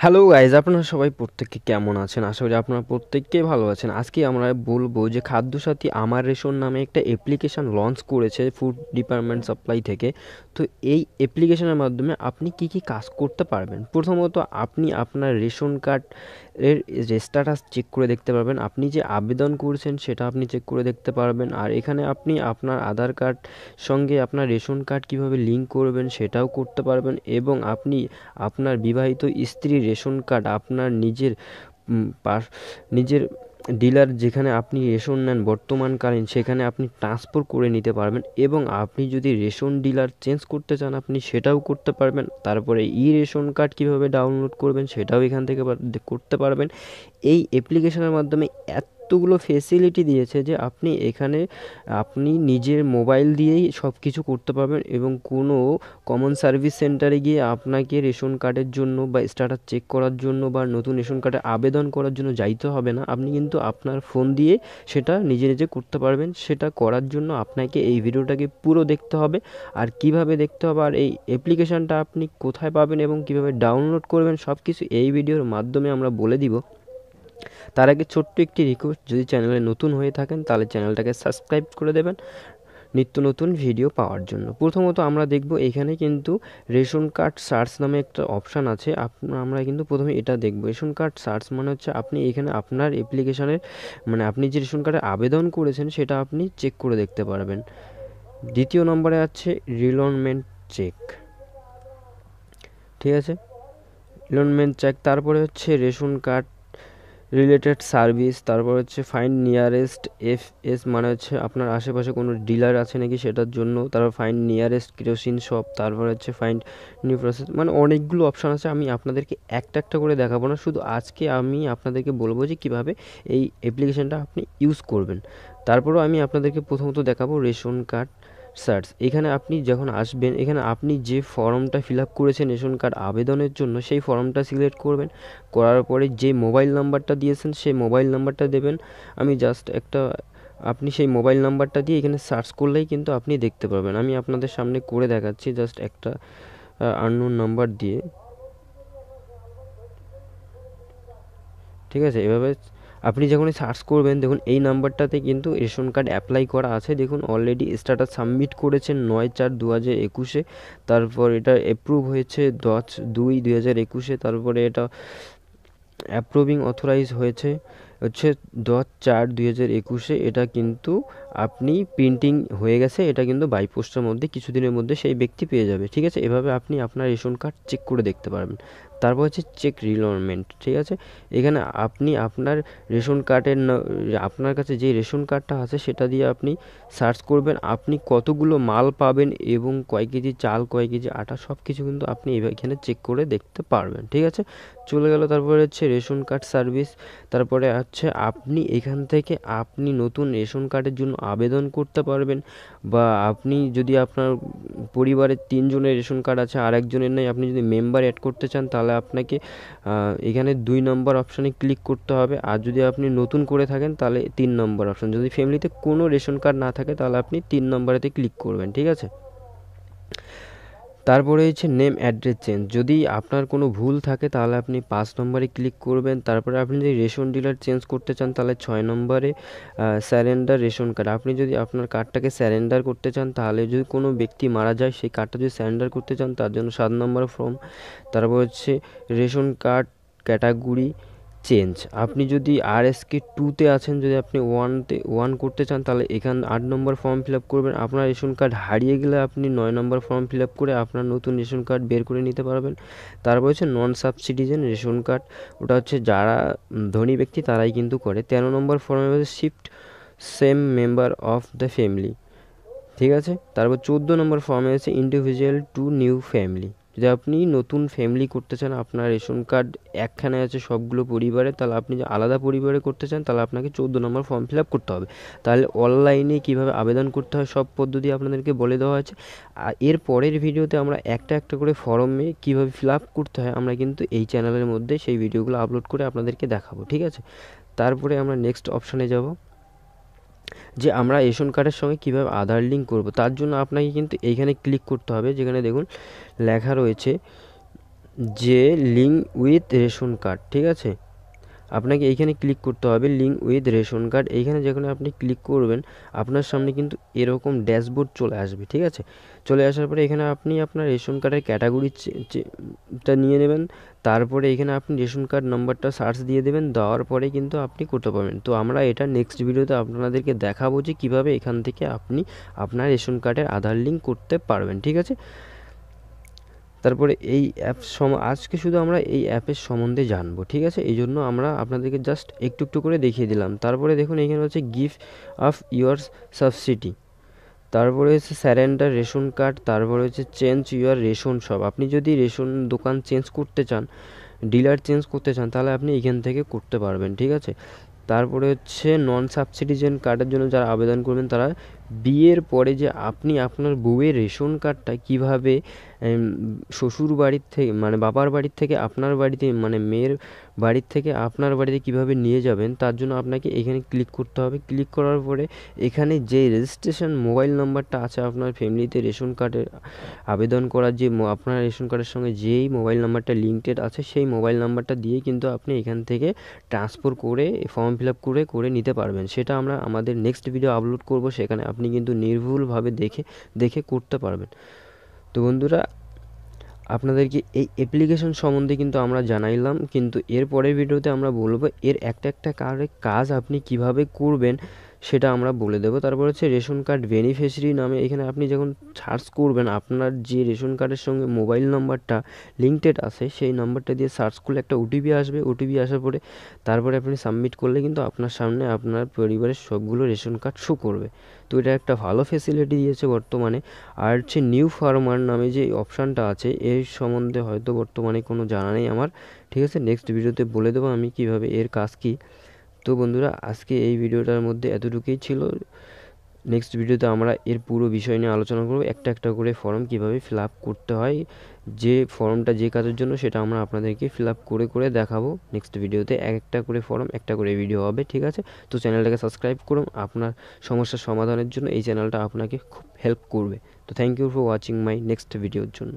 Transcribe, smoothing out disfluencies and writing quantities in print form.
Hello guys, আপনারা সবাই প্রত্যেকে কেমন আছেন? আশা করি আপনারা প্রত্যেককেই ভালো আছেন। আজকে আমরা বলবো যে খাদ্যসাথী আমার রেশন নামে একটা অ্যাপ্লিকেশন লঞ্চ করেছে ফুড ডিপার্টমেন্ট সাপ্লাই থেকে। তো এই অ্যাপ্লিকেশনের মাধ্যমে আপনি কি কি কাজ করতে পারবেন? প্রথমত আপনি আপনার রেশন কার্ড এর স্ট্যাটাস চেক করে দেখতে পারবেন। আপনি যে আবেদন করেছেন সেটা আপনি চেক করে দেখতে পারবেন। আর এখানে আপনি আপনার আধার কার্ড সঙ্গে আপনার রেশন কার্ড কীভাবে লিঙ্ক করবেন সেটাও করতে পারবেন, এবং আপনি আপনার বিবাহিত স্ত্রীর রেশন কার্ড আপনার নিজের ডিলার যেখানে আপনি রেশন নেন বর্তমানকালীন সেখানে আপনি ট্রান্সফার করে নিতে পারবেন, এবং আপনি যদি রেশন ডিলার চেঞ্জ করতে চান আপনি সেটাও করতে পারবেন। তারপরে রেশন কার্ড কীভাবে ডাউনলোড করবেন সেটাও এখান থেকে করতে পারবেন। এই অ্যাপ্লিকেশনের মাধ্যমে এতগুলো ফেসিলিটি দিয়েছে যে আপনি নিজের মোবাইল দিয়েই সব কিছু করতে পারবেন, এবং কোনো কমন সার্ভিস সেন্টারে গিয়ে আপনাকে রেশন কার্ডের জন্য বা স্ট্যাটাস চেক করার জন্য বা নতুন রেশন কার্ডে আবেদন করার জন্য যাইতে হবে না। আপনি কিন্তু আপনার ফোন দিয়ে সেটা নিজে নিজে করতে পারবেন। সেটা করার জন্য আপনাকে এই ভিডিওটাকে পুরো দেখতে হবে। আর কিভাবে দেখতে হবে আর এই অ্যাপ্লিকেশানটা আপনি কোথায় পাবেন এবং কিভাবে ডাউনলোড করবেন সব কিছু এই ভিডিওর মাধ্যমে আমরা বলে দিব। তার আগে ছোট্ট একটি রিকোয়েস্ট, যদি চ্যানেলে নতুন হয়ে থাকেন তাহলে চ্যানেলটাকে সাবস্ক্রাইব করে দেবেন নিত্য নতুন ভিডিও পাওয়ার জন্য। প্রথমত আমরা দেখব এখানে কিন্তু রেশন কার্ড সার্চ নামে একটা অপশান আছে। আমরা কিন্তু প্রথমে এটা দেখব। রেশন কার্ড সার্চ মানে হচ্ছে আপনি এখানে আপনার অ্যাপ্লিকেশনের আপনি যে রেশন কার্ডে আবেদন করেছেন সেটা আপনি চেক করে দেখতে পারবেন। দ্বিতীয় নম্বরে আছে রিলনমেন্ট চেক, ঠিক আছে, রিলনমেন্ট চেক। তারপরে হচ্ছে রেশন কার্ড রিলেটেড সার্ভিস। তারপর হচ্ছে ফাইন্ড নিয়ারেস্ট এফএস, মানে হচ্ছে আপনার আশেপাশে কোনো ডিলার আছে নাকি সেটার জন্য। তারপর ফাইন্ড নিয়ারেস্ট কেরোসিন শপ। তারপর হচ্ছে ফাইন্ড নিউ প্রসেস, মানে অনেকগুলো অপশান আছে। আমি আপনাদেরকে একটা একটা করে দেখাবো না, শুধু আজকে আমি আপনাদেরকে বলবো যে কীভাবে এই অ্যাপ্লিকেশানটা আপনি ইউজ করবেন। তারপরেও আমি আপনাদেরকে প্রথমত দেখাবো রেশন কার্ড সার্চ। এখানে আপনি যখন আসবেন, এখানে আপনি যে ফর্মটা ফিল আপ করেছেন রেশন কার্ড আবেদনের জন্য সেই ফর্মটা সিলেক্ট করবেন। করার পরে যে মোবাইল নাম্বারটা দিয়েছেন সেই মোবাইল নাম্বারটা দেবেন। আপনি সেই মোবাইল নাম্বারটা দিয়ে এখানে সার্চ করলেই কিন্তু আপনি দেখতে পারবেন। আমি আপনাদের সামনে করে দেখাচ্ছি জাস্ট একটা আননোন নাম্বার দিয়ে, ঠিক আছে। এভাবে আপনি যখনই সার্চ করবেন দেখুন এই নাম্বারটাতে কিন্তু রেশন কার্ড অ্যাপ্লাই করা আছে। দেখুন অলরেডি স্ট্যাটাস সাবমিট করেছেন 9/4/2021। তারপর এটা অ্যাপ্রুভ হয়েছে 10/2/2021। তারপরে এটা অ্যাপ্রুভিং অথরাইজ হয়েছে হচ্ছে 10/4/2021। এটা কিন্তু আপনি প্রিন্টিং হয়ে গেছে, এটা কিন্তু বাই পোস্টের মধ্যে কিছুদিনের মধ্যে সেই ব্যক্তি পেয়ে যাবে, ঠিক আছে। এভাবে আপনি আপনার রেশন কার্ড চেক করে দেখতে পারবেন। তারপর হচ্ছে চেক রিলনমেন্ট, ঠিক আছে। এখানে আপনি আপনার রেশন কার্ডের আপনার কাছে যে রেশন কার্ডটা আছে সেটা দিয়ে আপনি সার্চ করবেন আপনি কতগুলো মাল পাবেন এবং কয় কেজি চাল কয় কেজি আটা সব কিছু কিন্তু আপনি এখানে চেক করে দেখতে পারবেন, ঠিক আছে। চলে গেল। তারপরে হচ্ছে রেশন কার্ড সার্ভিস। তারপরে হচ্ছে আপনি এখান থেকে আপনি নতুন রেশন কার্ডের জন্য আবেদন করতে পারবেন, বা আপনি যদি আপনার পরিবারের 3 জনের রেশন কার্ড আছে আর একজনের নেই, আপনি যদি মেম্বার অ্যাড করতে চান তাহলে আপনাকে এখানে 2 নম্বর অপশানে ক্লিক করতে হবে। আর যদি আপনি নতুন করে থাকেন তাহলে 3 নম্বর অপশান। যদি ফ্যামিলিতে কোনো রেশন কার্ড না থাকে তাহলে আপনি 3 নম্বরেতে ক্লিক করবেন, ঠিক আছে। তারপরে হচ্ছে নেম অ্যাড্রেস চেঞ্জ। যদি আপনার কোনো ভুল থাকে তাহলে আপনি 5 নম্বরে ক্লিক করবেন। তারপরে আপনি যদি রেশন ডিলার চেঞ্জ করতে চান তাহলে 6 নম্বরে স্যারেন্ডার রেশন কার্ড। আপনি যদি আপনার কার্ডটাকে স্যারেন্ডার করতে চান, তাহলে যদি কোনো ব্যক্তি মারা যায় সেই কার্ডটা যদি স্যারেন্ডার করতে চান তার জন্য 7 নম্বর ফর্ম। তারপর হচ্ছে রেশন কার্ড ক্যাটাগরি চেঞ্জ। আপনি যদি RSK 2-তে আছেন, যদি আপনি 1 করতে চান তাহলে এখানে 8 নম্বর ফর্ম ফিল আপ করবেন। আপনার রেশন কার্ড হারিয়ে গেলে আপনি 9 নম্বর ফর্ম ফিল আপ করে আপনার নতুন রেশন কার্ড বের করে নিতে পারবেন। তারপর হচ্ছে নন সাবসিডিজেন রেশন কার্ড, ওটা হচ্ছে যারা ধনী ব্যক্তি তারাই কিন্তু করে। 13 নম্বর ফর্মে হচ্ছে shift same member of the family, ঠিক আছে। তারপর 14 নম্বর ফর্মে আছে ইন্ডিভিজুয়াল টু নিউ ফ্যামিলি। যদি আপনি নতুন ফ্যামিলি করতে চান, আপনার রেশন কার্ড একখানে আছে সবগুলো পরিবারে, তাহলে আপনি যে আলাদা পরিবারে করতে চান তাহলে আপনাকে 14 নম্বর ফর্ম ফিল আপ করতে হবে। তাহলে অনলাইনে কীভাবে আবেদন করতে হয় সব পদ্ধতি আপনাদেরকে বলে দেওয়া আছে। আর এর পরের ভিডিওতে আমরা একটা একটা করে ফর্মে কীভাবে ফিল আপ করতে হয় আমরা কিন্তু এই চ্যানেলের মধ্যে সেই ভিডিওগুলো আপলোড করে আপনাদেরকে দেখাবো, ঠিক আছে। তারপরে আমরা নেক্সট অপশানে যাব, যে আমরা রেশন কার্ডের সঙ্গে কীভাবে আধার লিঙ্ক করব। তার জন্য আপনাকে কিন্তু এইখানে ক্লিক করতে হবে, যেখানে দেখুন লেখা রয়েছে যে লিঙ্ক উইথ রেশন কার্ড, ঠিক আছে, আপনাকে এইখানে ক্লিক করতে হবে লিঙ্ক উইথ রেশন কার্ড। এইখানে যখন আপনি ক্লিক করবেন আপনার সামনে কিন্তু এরকম ড্যাশবোর্ড চলে আসবে, ঠিক আছে। চলে আসার পরে এখানে আপনি আপনার রেশন কার্ডের ক্যাটাগরিটা নিয়ে নেবেন, তারপরে এখানে আপনি রেশন কার্ড নাম্বারটা সার্চ দিয়ে দেবেন, দেওয়ার পরে কিন্তু আপনি করতে পারবেন। তো আমরা এটা নেক্সট ভিডিওতে আপনাদেরকে দেখাবো যে কীভাবে এখান থেকে আপনি আপনার রেশন কার্ডের আধার লিঙ্ক করতে পারবেন, ঠিক আছে। তারপরে এই আজকে শুধু আমরা এই অ্যাপের সম্বন্ধে জানবো, ঠিক আছে। এই জন্য আমরা আপনাদেরকে জাস্ট একটু একটু করে দেখিয়ে দিলাম। তারপরে দেখুন এখানে হচ্ছে গিভ অফ ইউর সাবসিডি, তারপরে হচ্ছে স্যারেন্ডার রেশন কার্ড, তারপরে হচ্ছে চেঞ্জ ইউর রেশন শপ। আপনি যদি রেশন দোকান চেঞ্জ করতে চান, ডিলার চেঞ্জ করতে চান, তাহলে আপনি এখান থেকে করতে পারবেন, ঠিক আছে। তারপরে হচ্ছে নন সাবসিডিজেন কার্ডের জন্য যারা আবেদন করবেন তারা বিয়ের পরে যে আপনি আপনার বউয়ের রেশন কার্ডটা কীভাবে শ্বশুর বাড়ির থেকে মানে বাবার বাড়ির থেকে আপনার বাড়িতে মানে মেয়ের বাড়ির থেকে আপনার বাড়িতে কীভাবে নিয়ে যাবেন, তার জন্য আপনাকে এখানে ক্লিক করতে হবে। ক্লিক করার পরে এখানে যে রেজিস্ট্রেশন মোবাইল নাম্বারটা আছে আপনার ফ্যামিলিতে রেশন কার্ডের আবেদন করার যে আপনার রেশন কার্ডের সঙ্গে যেই মোবাইল নাম্বারটা লিঙ্কেড আছে সেই মোবাইল নাম্বারটা দিয়ে কিন্তু আপনি এখান থেকে ট্রান্সফার করে ফর্ম ফিল আপ করে নিতে পারবেন। সেটা আমরা আমাদের নেক্সট ভিডিও আপলোড করব, সেখানে আপনি কিন্তু নির্ভুলভাবে দেখে করতে পারবেন। তো বন্ধুরা, আপনাদেরকে এই অ্যাপ্লিকেশন সম্বন্ধে কিন্তু আমরা জানাইলাম, কিন্তু এর পরের ভিডিওতে আমরা বলবো এর একটা কাজ আপনি কিভাবে করবেন সেটা আমরা বলে দেবো। তারপর হচ্ছে রেশন কার্ড বেনিফিশিয়ারি নামে এখানে আপনি যখন সার্চ করবেন আপনার যে রেশন কার্ডের সঙ্গে মোবাইল নাম্বারটা লিঙ্কড আছে সেই নাম্বারটা দিয়ে সার্চ করলে একটা ওটিপি আসবে। ওটিপি আসার পরে তারপরে আপনি সাবমিট করলে কিন্তু আপনার সামনে আপনার পরিবারের সবগুলো রেশন কার্ড শো করবে। তো এটা একটা ভালো ফেসিলিটি দিয়েছে বর্তমানে। আর হচ্ছে নিউ ফার্মার নামে যে অপশানটা আছে এর সম্বন্ধে হয়তো বর্তমানে কোনো জানা নেই আমার, ঠিক আছে। নেক্সট ভিডিওতে বলে দেবো আমি কিভাবে এর কাজ কী। তো বন্ধুরা, আজকে এই ভিডিওটার মধ্যে এতটুকুই ছিল। নেক্সট ভিডিওতে আমরা এর পুরো বিষয় নিয়ে আলোচনা করব, একটা করে ফর্ম কীভাবে ফিল আপ করতে হয়, যে ফর্মটা যে কাজের জন্য সেটা আমরা আপনাদেরকে ফিল আপ করে দেখাবো। নেক্সট ভিডিওতে একটা করে ফর্ম একটা করে ভিডিও হবে, ঠিক আছে। তো চ্যানেলটাকে সাবস্ক্রাইব করুন, আপনার সমস্যার সমাধানের জন্য এই চ্যানেলটা আপনাকে খুব হেল্প করবে। তো thank you for watching my next ভিডিওর জন্য।